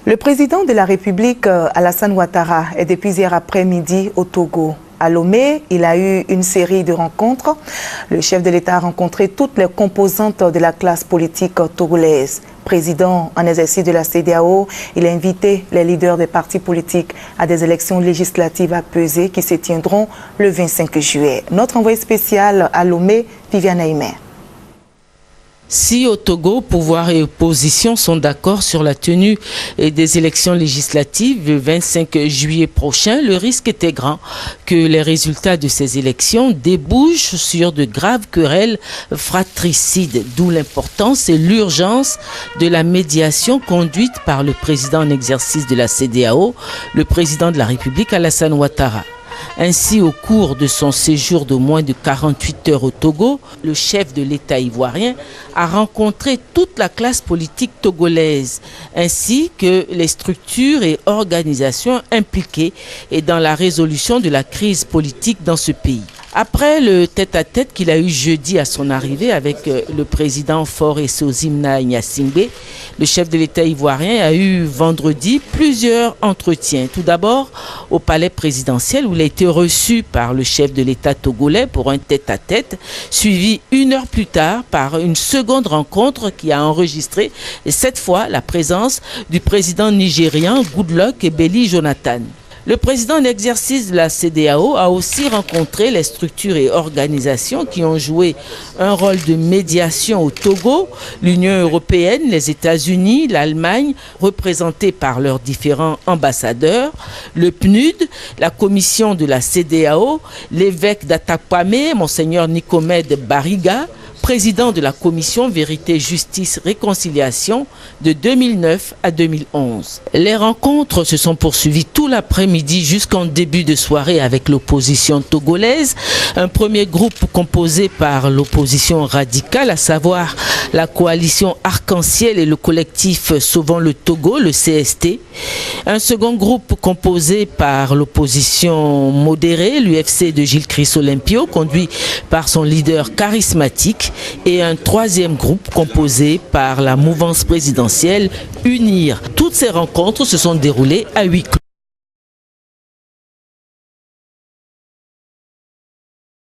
Le président de la République, Alassane Ouattara, est depuis hier après-midi au Togo. À Lomé, il a eu une série de rencontres. Le chef de l'État a rencontré toutes les composantes de la classe politique togolaise. Président en exercice de la CEDEAO, il a invité les leaders des partis politiques à des élections législatives apaisées qui se tiendront le 25 juillet. Notre envoyé spécial à Lomé, Viviane Aïmer. Si au Togo, pouvoir et opposition sont d'accord sur la tenue des élections législatives le 25 juillet prochain, le risque était grand que les résultats de ces élections débouchent sur de graves querelles fratricides, d'où l'importance et l'urgence de la médiation conduite par le président en exercice de la CEDEAO, le président de la République Alassane Ouattara. Ainsi, au cours de son séjour de moins de 48 heures au Togo, le chef de l'État ivoirien a rencontré toute la classe politique togolaise, ainsi que les structures et organisations impliquées dans la résolution de la crise politique dans ce pays. Après le tête-à-tête qu'il a eu jeudi à son arrivée avec le président Faure Sozimna Gnassingbé, le chef de l'État ivoirien a eu vendredi plusieurs entretiens. Tout d'abord au palais présidentiel où il a été reçu par le chef de l'État togolais pour un tête-à-tête, suivi une heure plus tard par une seconde rencontre qui a enregistré cette fois la présence du président nigérian Goodluck Ebele Jonathan. Le président en exercice de la CEDEAO a aussi rencontré les structures et organisations qui ont joué un rôle de médiation au Togo, l'Union européenne, les États-Unis, l'Allemagne, représentés par leurs différents ambassadeurs, le PNUD, la commission de la CEDEAO, l'évêque d'Atakwame, Monseigneur Nicomède Bariga, président de la commission Vérité, Justice, Réconciliation de 2009 à 2011. Les rencontres se sont poursuivies tout l'après-midi jusqu'en début de soirée avec l'opposition togolaise. Un premier groupe composé par l'opposition radicale, à savoir la coalition Arc-en-Ciel et le collectif Sauvons le Togo, le CST. Un second groupe composé par l'opposition modérée, l'UFC de Gilles Chris-Olympio, conduit par son leader charismatique, et un troisième groupe composé par la mouvance présidentielle UNIR. Toutes ces rencontres se sont déroulées à huis clos.